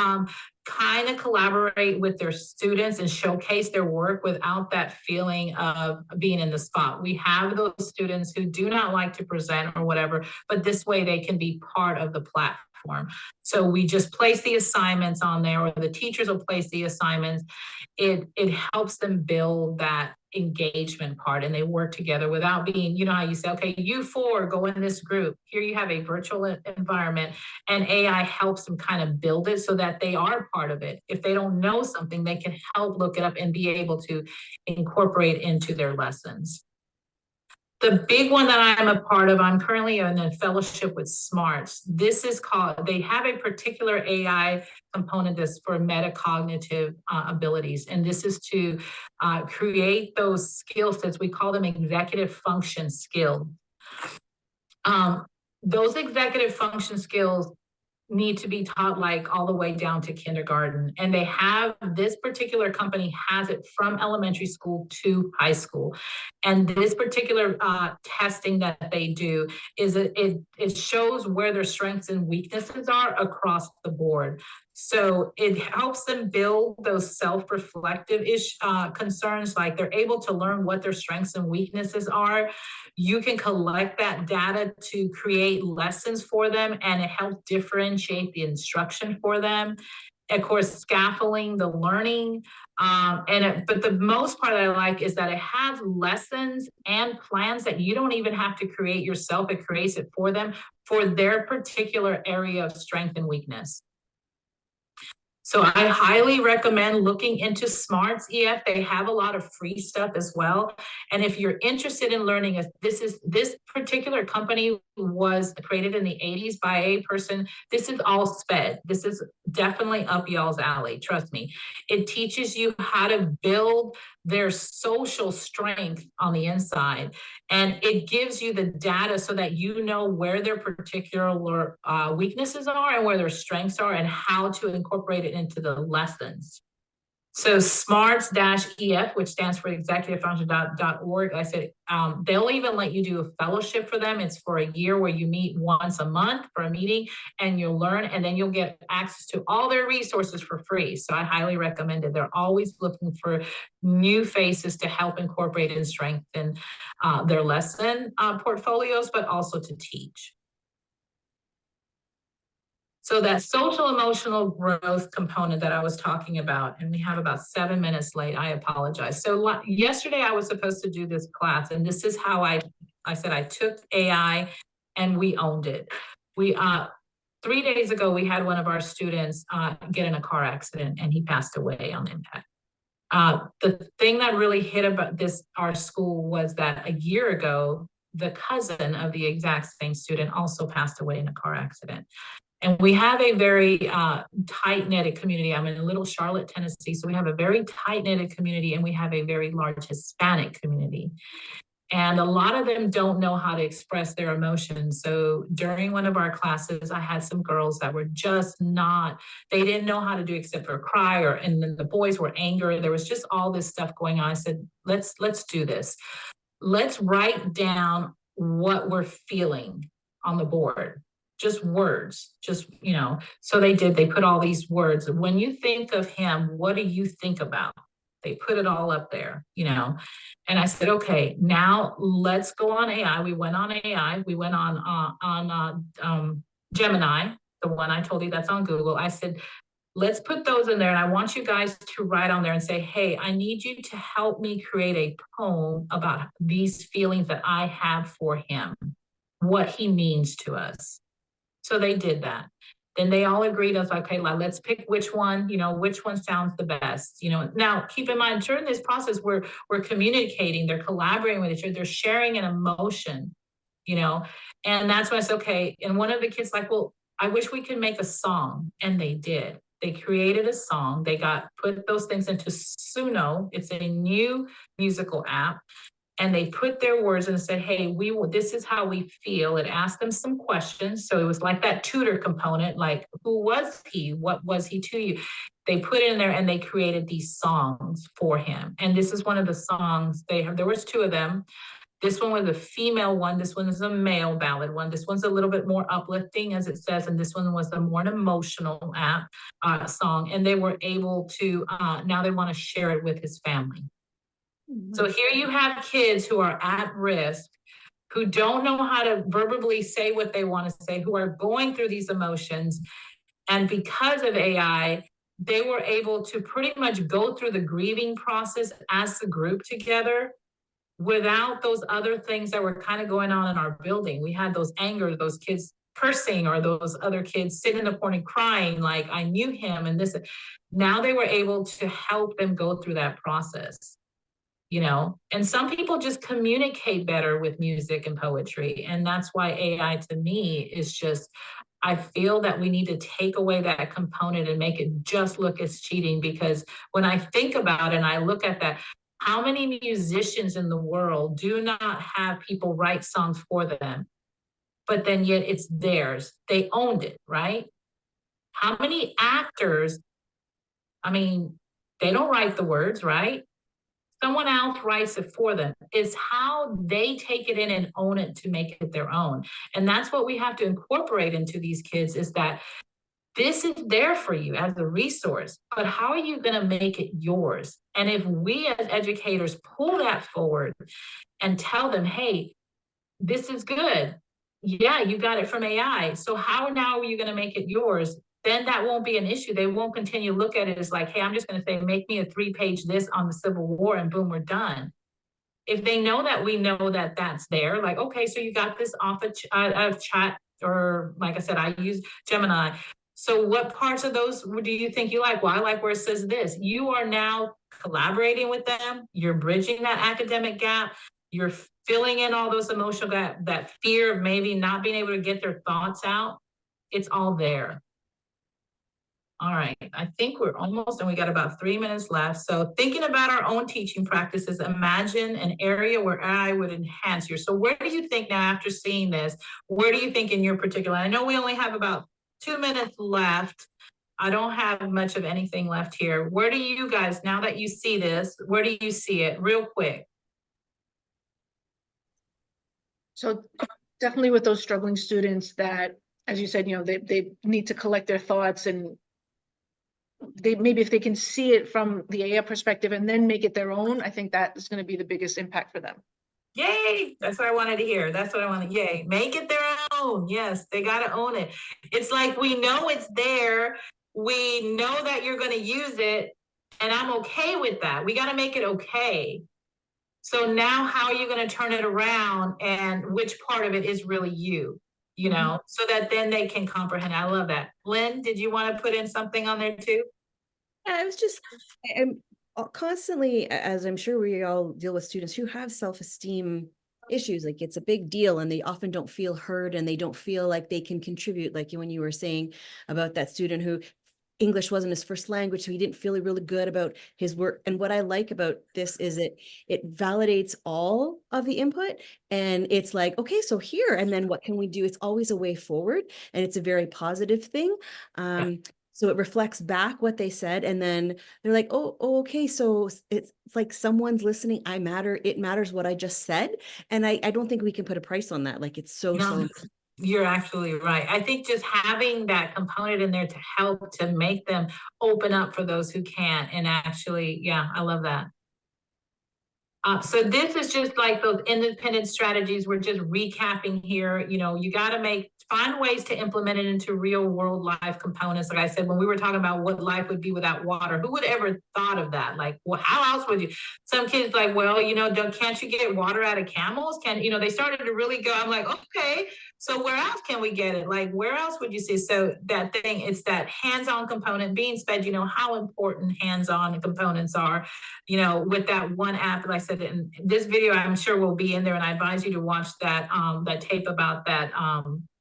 kind of collaborate with their students and showcase their work without that feeling of being in the spot. We have those students who do not like to present or whatever, but this way they can be part of the platform. So we just place the assignments on there, or the teachers will place the assignments. It helps them build that engagement part, and they work together without being, you know how you say, okay, you four go in this group. Here you have a virtual environment, and AI helps them kind of build it so that they are part of it. If they don't know something, they can help look it up and be able to incorporate into their lessons. The big one that I'm a part of, I'm currently in a fellowship with Smarts. This is called, they have a particular AI component that's for metacognitive abilities. And this is to create those skill sets. We call them executive function skills. Those executive function skills need to be taught like all the way down to kindergarten. And they have, this particular company has it from elementary school to high school. And this particular testing that they do is it shows where their strengths and weaknesses are across the board. So it helps them build those self-reflective concerns, like they're able to learn what their strengths and weaknesses are. You can collect that data to create lessons for them, and it helps differentiate the instruction for them. Of course, scaffolding the learning. But the most part I like is that it has lessons and plans that you don't even have to create yourself. It creates it for them for their particular area of strength and weakness. So I highly recommend looking into Smarts EF. They have a lot of free stuff as well. And if you're interested in learning, this particular company was created in the 80s by a person. This is all SPED. This is definitely up y'all's alley. Trust me. It teaches you how to build their social strength on the inside. And it gives you the data so that you know where their particular weaknesses are and where their strengths are, and how to incorporate it into the lessons. So smarts-EF, which stands for executivefunction.org, I said, they'll even let you do a fellowship for them. It's for a year where you meet once a month for a meeting, and you'll learn, and then you'll get access to all their resources for free. So I highly recommend it. They're always looking for new faces to help incorporate and strengthen their lesson portfolios, but also to teach. So that social emotional growth component that I was talking about, and we have about 7 minutes late, I apologize. So yesterday I was supposed to do this class, and this is how I said I took AI and we owned it. We 3 days ago, we had one of our students get in a car accident, and he passed away on impact. The thing that really hit about our school was that a year ago, the cousin of the exact same student also passed away in a car accident. And we have a very tight-knitted community. I'm in Little Charlotte, Tennessee, so we have a very tight-knitted community, and we have a very large Hispanic community. And a lot of them don't know how to express their emotions. So during one of our classes, I had some girls that were just they didn't know how to do except for cry, and then the boys were angry. There was just all this stuff going on. I said, let's do this. Let's write down what we're feeling on the board. Just words, So they did, they put all these words. When you think of him, what do you think about? They put it all up there, And I said, okay, now let's go on AI. We went on AI. We went on Gemini, the one I told you that's on Google. I said, let's put those in there. And I want you guys to write on there and say, hey, I need you to help me create a poem about these feelings that I have for him, what he means to us. So they did that. Then they all agreed. I was like, okay, let's pick which one sounds the best. Now keep in mind, during this process, we're communicating, they're collaborating with each other, they're sharing an emotion, and that's why I said, okay. And one of the kids like, well, I wish we could make a song. And they did. They created a song. They put those things into Suno. It's a new musical app. And they put their words and said, hey, this is how we feel. It asked them some questions. So it was like that tutor component, like, who was he? What was he to you? They put it in there and they created these songs for him. And this is one of the songs there was two of them. This one was a female one. This one is a male ballad one. This one's a little bit more uplifting, as it says. And this one was a more emotional song. And they were able to, now they want to share it with his family. So here you have kids who are at risk, who don't know how to verbally say what they want to say, who are going through these emotions. And because of AI, they were able to pretty much go through the grieving process as a group together without those other things that were kind of going on in our building. We had those anger, those kids cursing, or those other kids sitting in the corner crying, like, I knew him and this. Now they were able to help them go through that process. And some people just communicate better with music and poetry. And that's why AI to me is just, I feel that we need to take away that component and make it just look as cheating. Because when I think about it and I look at that, how many musicians in the world do not have people write songs for them, but then yet it's theirs? They owned it, right? How many actors, they don't write the words, right? Someone else writes it for them. It's how they take it in and own it to make it their own. And that's what we have to incorporate into these kids, is that this is there for you as a resource, but how are you going to make it yours? And if we as educators pull that forward and tell them, hey, this is good. Yeah, you got it from AI. So how now are you going to make it yours? Then that won't be an issue. They won't continue to look at it as like, hey, I'm just going to say, make me a 3-page this on the Civil War, and boom, we're done. If they know that we know that that's there, like, okay, so you got this off of chat, or like I said, I use Gemini. So what parts of those do you think you like? Well, I like where it says this. You are now collaborating with them. You're bridging that academic gap. You're filling in all those emotional gap, that fear of maybe not being able to get their thoughts out. It's all there. All right, I think we're almost, and we got about 3 minutes left. So thinking about our own teaching practices, imagine an area where AI would enhance yours. So where do you think now, after seeing this, where do you think in your particular, I know we only have about 2 minutes left. I don't have much of anything left here. Where do you guys, now that you see this, where do you see it real quick? So definitely with those struggling students that, as you said, they need to collect their thoughts, and maybe if they can see it from the AI perspective and then make it their own, I think that is going to be the biggest impact for them. Yay, that's what I wanted to hear. That's what I wanted. Yay, make it their own. Yes, they got to own it. It's like, we know it's there. We know that you're going to use it, and I'm okay with that. We got to make it okay. So now how are you going to turn it around, and which part of it is really you? you know, so that then they can comprehend. I love that. Lynn, did you want to put in something on there too? Yeah, I was just, I'm constantly, as I'm sure we all deal with students who have self-esteem issues, like it's a big deal and they often don't feel heard and they don't feel like they can contribute. Like when you were saying about that student who English wasn't his first language, so he didn't feel really good about his work. And what I like about this is it validates all of the input, and it's like, okay, so here, and then what can we do? It's always a way forward, and it's a very positive thing. So it reflects back what they said, and then they're like, oh, okay, so it's like someone's listening. I matter. It matters what I just said, and I don't think we can put a price on that. Like it's so No, so. you're absolutely right. I think just having that component in there to help to make them open up for those who can't, and actually, yeah, I love that. So this is just like those independent strategies. We're just recapping here. You know, you got to find ways to implement it into real world life components. Like I said, when we were talking about what life would be without water, who would ever thought of that? Like, well, how else would you? Some kids like, well, you know, can't you get water out of camels? They started to really go. I'm like, okay, so where else can we get it? Like, where else would you see? So that thing, it's that hands-on component being sped. You know how important hands-on components are. You know, with that one app, like I said, in this video, I'm sure will be in there, and I advise you to watch that that tape about that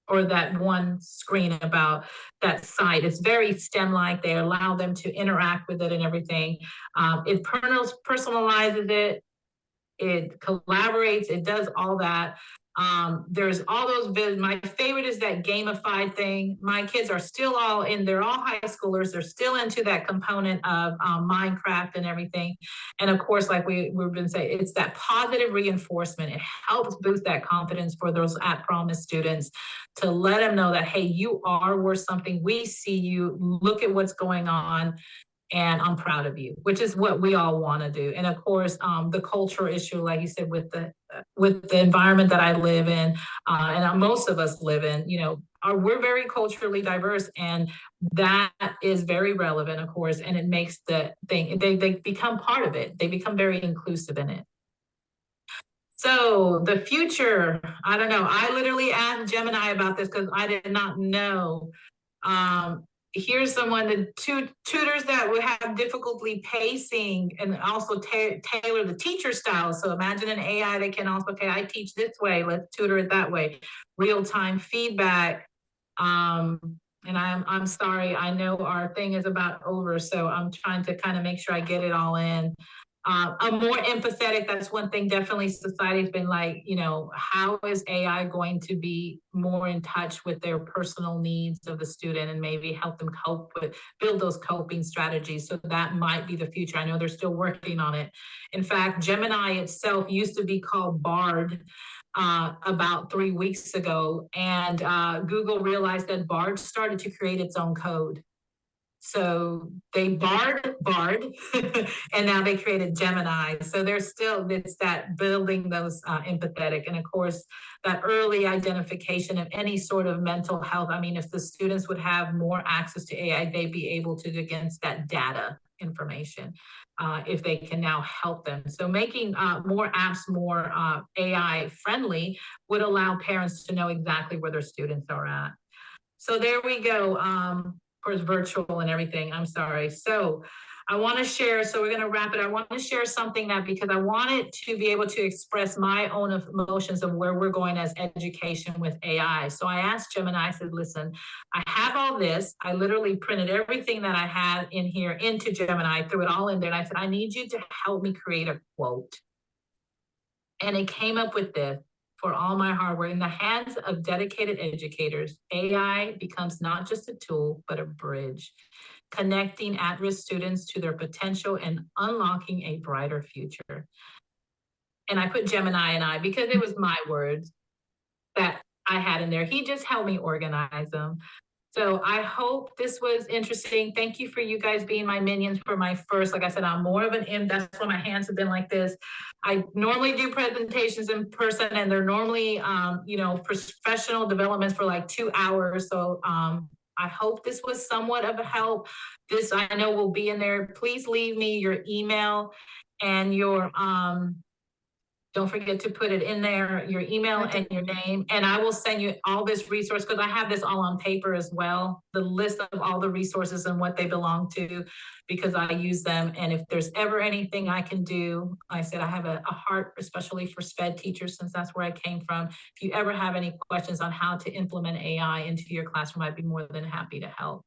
or that one screen about that site. It's very STEM-like. They allow them to interact with it and everything. It personalizes it. It collaborates. It does all that. There's all those videos. My favorite is that gamified thing. My kids are still they're all high schoolers. They're still into that component of Minecraft and everything. And of course, like we've been saying, it's that positive reinforcement. It helps boost that confidence for those at promise students to let them know that, hey, you are worth something. We see you. Look at what's going on. And I'm proud of you, which is what we all want to do. And of course, the cultural issue, like you said, with the environment that I live in, and most of us live in, we're very culturally diverse, and that is very relevant, of course, and it makes the thing, they become part of it. They become very inclusive in it. So the future, I don't know. I literally asked Gemini about this because I did not know. Here's the tutors that would have difficulty pacing and also tailor the teacher style. So imagine an AI that can also, okay, I teach this way, let's tutor it that way. Real-time feedback. And I'm sorry, I know our thing is about over, so I'm trying to kind of make sure I get it all in. I'm more empathetic. That's one thing definitely society's been like, how is AI going to be more in touch with their personal needs of the student and maybe help them build those coping strategies. So that might be the future. I know they're still working on it. In fact, Gemini itself used to be called Bard about 3 weeks ago. And Google realized that Bard started to create its own code. So they barred Bard, and now they created Gemini. So it's that building those empathetic. And of course, that early identification of any sort of mental health. I mean, if the students would have more access to AI, they'd be able to against that data information if they can now help them. So making more apps more AI friendly would allow parents to know exactly where their students are at. So there we go. Of course, virtual and everything. I'm sorry. So I want to share, so we're going to wrap it. I want to share something because I wanted to be able to express my own emotions of where we're going as education with AI. So I asked Gemini, I said, listen, I have all this. I literally printed everything that I had in here into Gemini, I threw it all in there. And I said, I need you to help me create a quote. And it came up with this. For all my hard work in the hands of dedicated educators, AI becomes not just a tool, but a bridge, connecting at-risk students to their potential and unlocking a brighter future. And I put Gemini and I, because it was my words that I had in there. He just helped me organize them. So I hope this was interesting. Thank you for you guys being my minions for my first, like I said, I'm more of an that's why my hands have been like this. I normally do presentations in person, and they're normally, professional developments for like 2 hours. So I hope this was somewhat of a help. This I know will be in there. Please leave me your email and your don't forget to put it in there, your email and your name, and I will send you all this resource, because I have this all on paper as well, the list of all the resources and what they belong to, because I use them. And if there's ever anything I can do, I said I have a heart, especially for SPED teachers, since that's where I came from. If you ever have any questions on how to implement AI into your classroom, I'd be more than happy to help.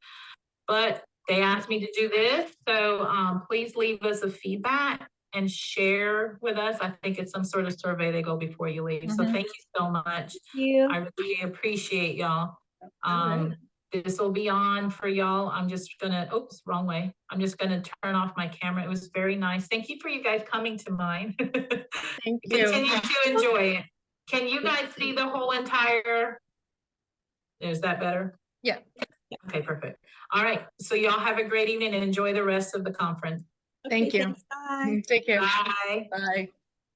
But they asked me to do this, so please leave us a feedback and share with us. I think it's some sort of survey they go before you leave. So thank you so much. Thank you. I really appreciate y'all. All right. This will be on for y'all. I'm just gonna, oops, wrong way. I'm just gonna turn off my camera. It was very nice. Thank you for you guys coming to mine. Thank you. Continue to enjoy it. Can you guys see the whole entire? Is that better? Yeah. Okay, perfect. All right. So y'all have a great evening and enjoy the rest of the conference. Thank you. Thanks, bye. Take care. Bye. Bye.